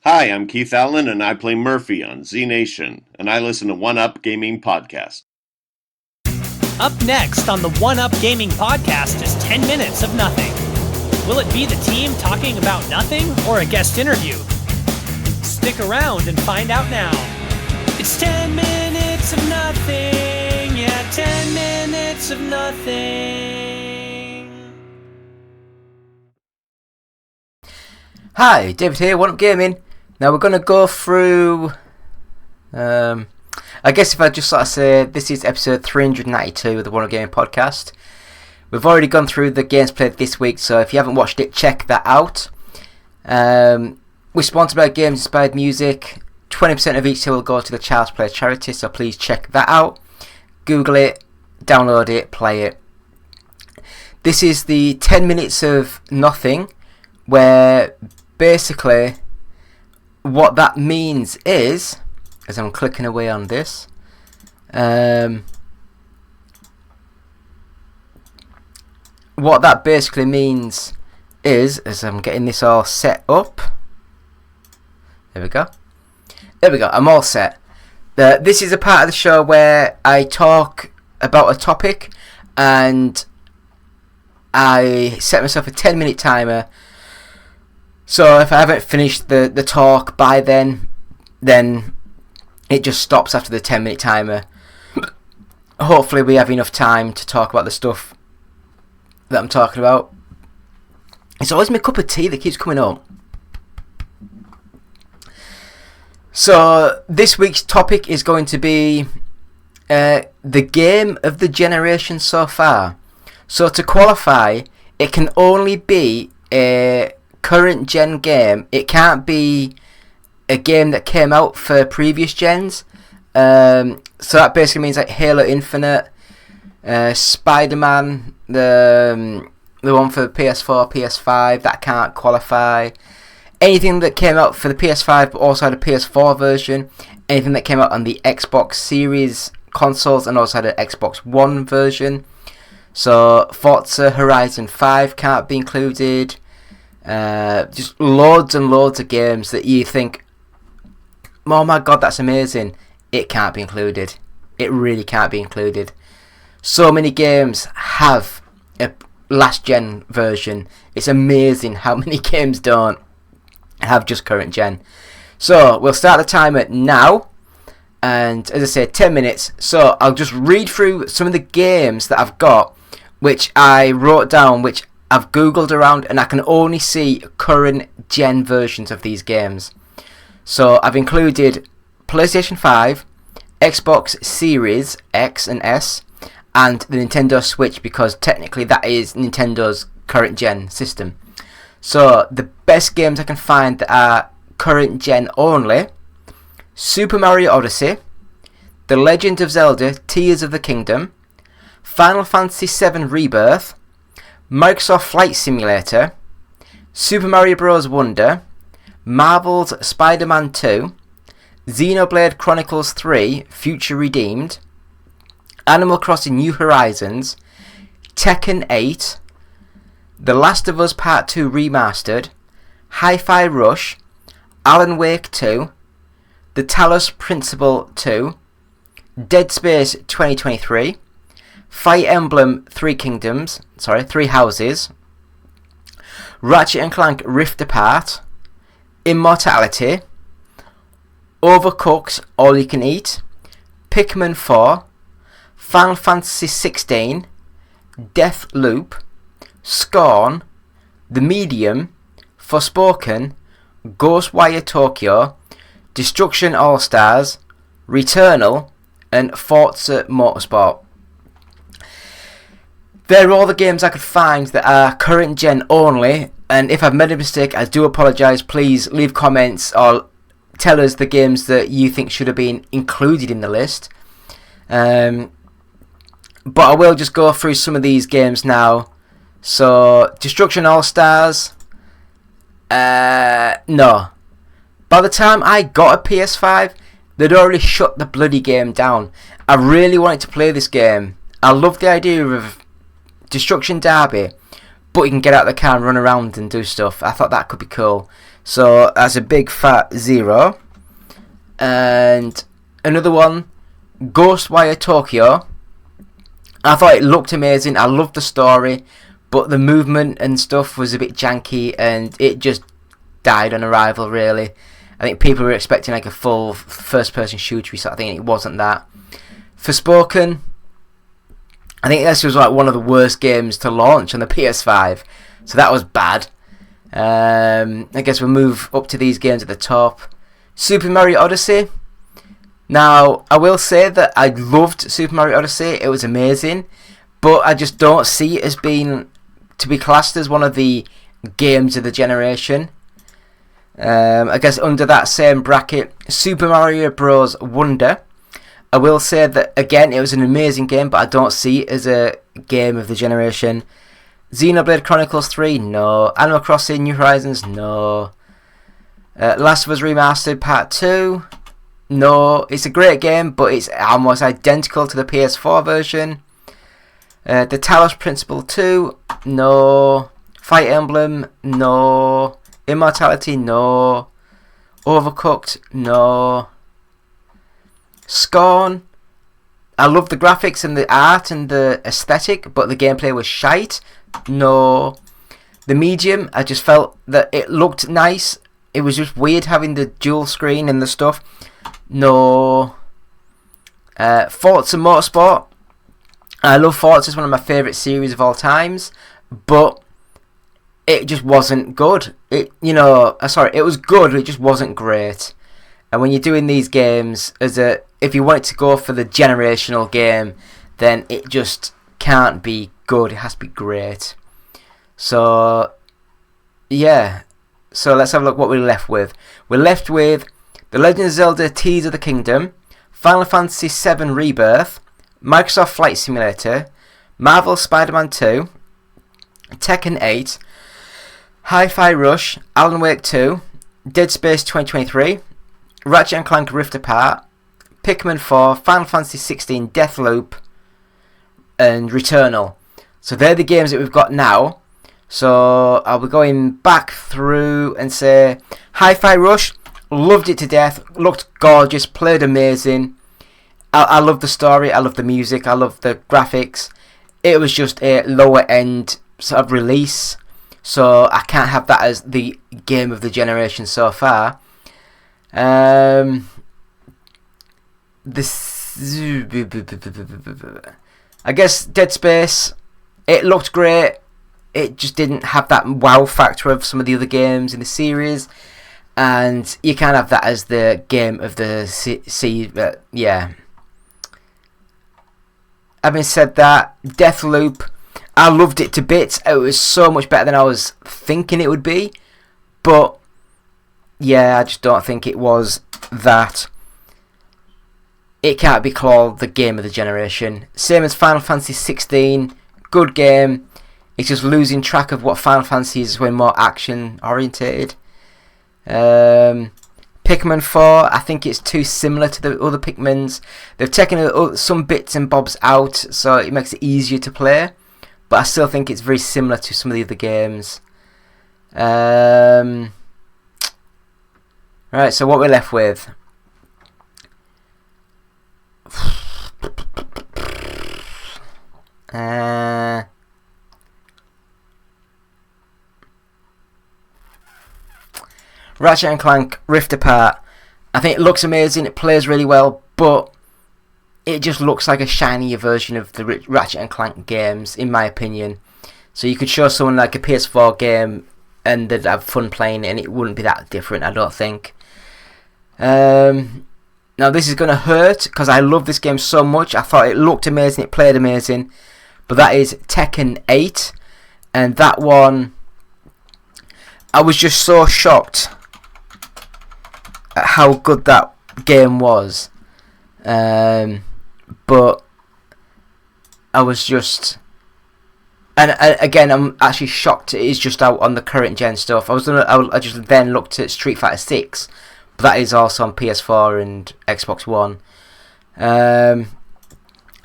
Hi, I'm Keith Allen, and I play Murphy on Z Nation, and I listen to One Up Gaming Podcast. Up next on the One Up Gaming Podcast is 10 minutes of nothing. Will it be the team talking about nothing or a guest interview? Stick around and find out now. It's 10 minutes of nothing. Yeah, 10 minutes of nothing. Hi, David here, One Up Gaming. Now we're going to go through, I guess if I just sort of say, this is episode 392 of the One Up Gaming Podcast. We've already gone through the games played this week, so if you haven't watched it, check that out. We're sponsored by Games Inspired Music. 20% of each sale will go to the Child's Play charity, so please check that out. Google it, download it, play it. This is the 10 minutes of nothing, where basically what that means is, as I'm clicking away on this, what that basically means is, as I'm getting this all set up, there we go, I'm all set. This is a part of the show where I talk about a topic and I set myself a 10-minute timer. So if I haven't finished the talk by then it just stops after the 10-minute timer. Hopefully we have enough time to talk about the stuff that I'm talking about. It's always my cup of tea that keeps coming up. So this week's topic is going to be the game of the generation so far. So to qualify, it can only be a current gen game. It can't be a game that came out for previous gens. So that basically means like Halo Infinite, Spider-Man, the one for PS4, PS5, that can't qualify. Anything that came out for the PS5 but also had a PS4 version. Anything that came out on the Xbox Series consoles and also had an Xbox One version. So Forza Horizon 5 can't be included. Just loads and loads of games that you think, oh my god, that's amazing. It can't be included. It really can't be included. So many games have a last gen version. It's amazing how many games don't have just current gen. So we'll start the timer now, and as I say, 10 minutes. So I'll just read through some of the games that I've got, which I wrote down, which I've googled around, and I can only see current gen versions of these games. So I've included PlayStation 5, Xbox Series X and S, and the Nintendo Switch, because technically that is Nintendo's current gen system. So the best games I can find that are current gen only: Super Mario Odyssey, The Legend of Zelda Tears of the Kingdom, Final Fantasy VII Rebirth, Microsoft Flight Simulator, Super Mario Bros. Wonder, Marvel's Spider-Man 2, Xenoblade Chronicles 3 Future Redeemed, Animal Crossing New Horizons, Tekken 8, The Last of Us Part 2 Remastered, Hi-Fi Rush, Alan Wake 2, The Talos Principle 2, Dead Space 2023, Fire Emblem Three Houses, Ratchet & Clank Rift Apart, Immortality, Overcooked All You Can Eat, Pikmin 4, Final Fantasy 16, Deathloop, Scorn, The Medium, Forspoken, Ghostwire Tokyo, Destruction All-Stars, Returnal, and Forza Motorsport. They're all the games I could find that are current gen only, and if I've made a mistake, I do apologise. Please leave comments or tell us the games that you think should have been included in the list. But I will just go through some of these games now. So, Destruction All-Stars, no. By the time I got a PS5, they'd already shut the bloody game down. I really wanted to play this game. I love the idea of Destruction Derby, but you can get out of the car and run around and do stuff. I thought that could be cool. So that's a big fat 0. And another one, Ghostwire Tokyo. I thought it looked amazing. I loved the story, but the movement and stuff was a bit janky, and it just died on arrival, really. I think people were expecting like a full first-person shooter sort of thing, and it wasn't that. Forspoken, I think this was like one of the worst games to launch on the PS5, so that was bad. I guess we'll move up to these games at the top. Super Mario Odyssey. Now, I will say that I loved Super Mario Odyssey. It was amazing, but I just don't see it as being to be classed as one of the games of the generation. I guess under that same bracket, Super Mario Bros. Wonder. I will say that, again, it was an amazing game, but I don't see it as a game of the generation. Xenoblade Chronicles 3, no. Animal Crossing New Horizons, no. Last of Us Remastered Part 2, no. It's a great game, but it's almost identical to the PS4 version. The Talos Principle 2, no. Fire Emblem, no. Immortality, no. Overcooked, no. Scorn, I love the graphics and the art and the aesthetic, but the gameplay was shite, no. The Medium, I just felt that it looked nice. It was just weird having the dual screen and the stuff, no. Forza Motorsport, I love Forza, it's one of my favourite series of all times, but it just wasn't good. It was good, but it just wasn't great. And when you're doing these games, if you want it to go for the generational game, then it just can't be good. It has to be great. So, yeah. So let's have a look what we're left with. We're left with The Legend of Zelda Tears of the Kingdom, Final Fantasy VII Rebirth, Microsoft Flight Simulator, Marvel Spider-Man 2, Tekken 8, Hi-Fi Rush, Alan Wake 2, Dead Space 2023, Ratchet & Clank Rift Apart, Pikmin 4, Final Fantasy 16 Deathloop, and Returnal. So they're the games that we've got now. So I'll be going back through and say Hi-Fi Rush, loved it to death, looked gorgeous, played amazing. I love the story, I love the music, I love the graphics. It was just a lower end sort of release, so I can't have that as the game of the generation so far. I guess Dead Space, it looked great. It just didn't have that wow factor of some of the other games in the series, and you can't have that as the game of the yeah. Having said that, Deathloop, I loved it to bits. It was so much better than I was thinking it would be, but yeah, I just don't think it was that. It can't be called the game of the generation. Same as Final Fantasy 16, good game. It's just losing track of what Final Fantasy is when more action orientated. Pikmin 4, I think it's too similar to the other Pikmins. They've taken some bits and bobs out, so it makes it easier to play. But I still think it's very similar to some of the other games. Right, so what we're left with. Ratchet & Clank Rift Apart. I think it looks amazing, it plays really well, but it just looks like a shinier version of the Ratchet & Clank games, in my opinion. So you could show someone like a PS4 game and they'd have fun playing it, and it wouldn't be that different, I don't think. Now this is going to hurt, because I love this game so much. I thought it looked amazing, it played amazing. But that is Tekken 8. And that one, I was just so shocked at how good that game was. But I was just... And again, I'm actually shocked it is just out on the current gen stuff. I just then looked at Street Fighter 6, but that is also on PS4 and Xbox One. I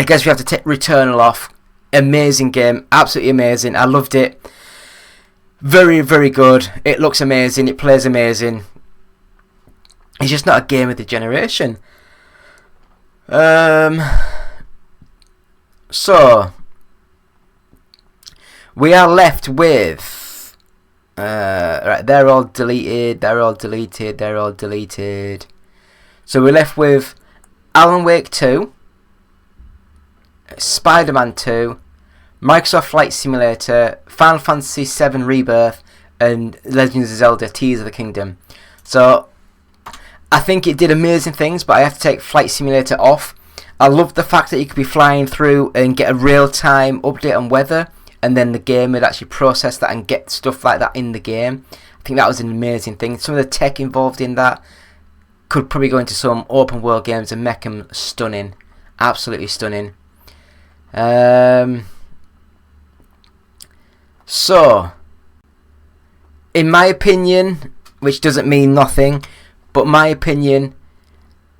guess we have to take Returnal off. Amazing game, absolutely amazing. I loved it. Very, very good. It looks amazing. It plays amazing. It's just not a game of the generation. So we are left with right, they're all deleted. So we're left with Alan Wake 2, Spider-Man 2, Microsoft Flight Simulator, Final Fantasy VII Rebirth, and Legends of Zelda Tears of the Kingdom. So I think it did amazing things, but I have to take Flight Simulator off. I love the fact that you could be flying through and get a real-time update on weather, and then the game would actually process that and get stuff like that in the game. I think that was an amazing thing. Some of the tech involved in that could probably go into some open world games and make them stunning. Absolutely stunning. So, in my opinion, which doesn't mean nothing, but my opinion,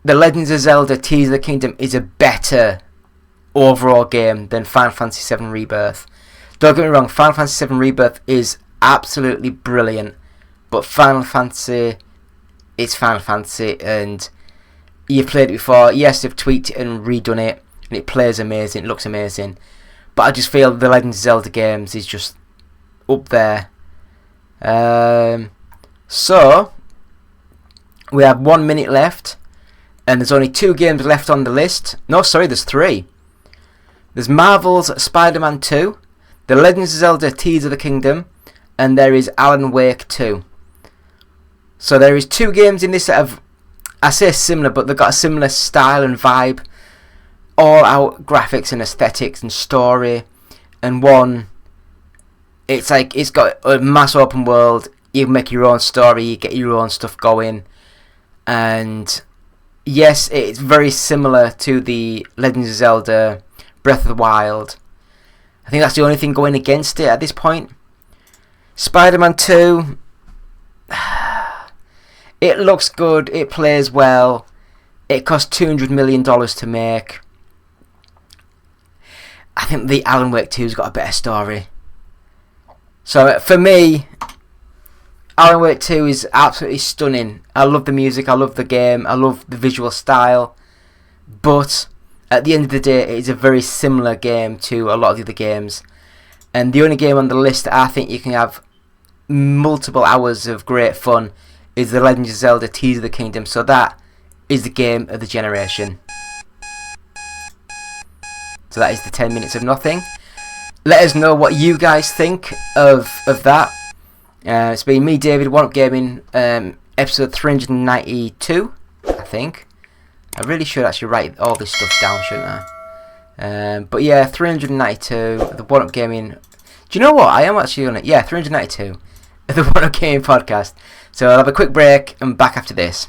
The Legends of Zelda Tears of the Kingdom is a better overall game than Final Fantasy VII Rebirth. Don't get me wrong, Final Fantasy VII Rebirth is absolutely brilliant, but Final Fantasy is Final Fantasy, and you've played it before. Yes, they've tweaked it and redone it, and it plays amazing, it looks amazing, but I just feel the Legends of Zelda games is just up there. So we have 1 minute left, and there's only 2 games left on the list. No, sorry, there's 3. There's Marvel's Spider-Man 2, The Legends of Zelda Tears of the Kingdom, and there is Alan Wake 2. So there is 2 games in this that have, I say similar, but they've got a similar style and vibe, all out graphics and aesthetics and story, and one, it's like it's got a mass open world. You make your own story, you get your own stuff going, and yes, it's very similar to the Legends of Zelda Breath of the Wild. I think that's the only thing going against it at this point. Spider-Man 2, it looks good, it plays well, it cost $200 million to make. I think the Alan Wake 2's got a better story. So for me, Alan Wake 2 is absolutely stunning. I love the music, I love the game, I love the visual style, but at the end of the day, it is a very similar game to a lot of the other games. And the only game on the list that I think you can have multiple hours of great fun is The Legend of Zelda Tears of the Kingdom. So that is the game of the generation. So that is the 10 minutes of nothing. Let us know what you guys think of that. It's been me, David, One Up Gaming, episode 392, I think. I really should actually write all this stuff down, shouldn't I? But yeah, 392, the One Up Gaming. Do you know what? I am actually on it. Yeah, 392, the One Up Gaming podcast. So I'll have a quick break and back after this.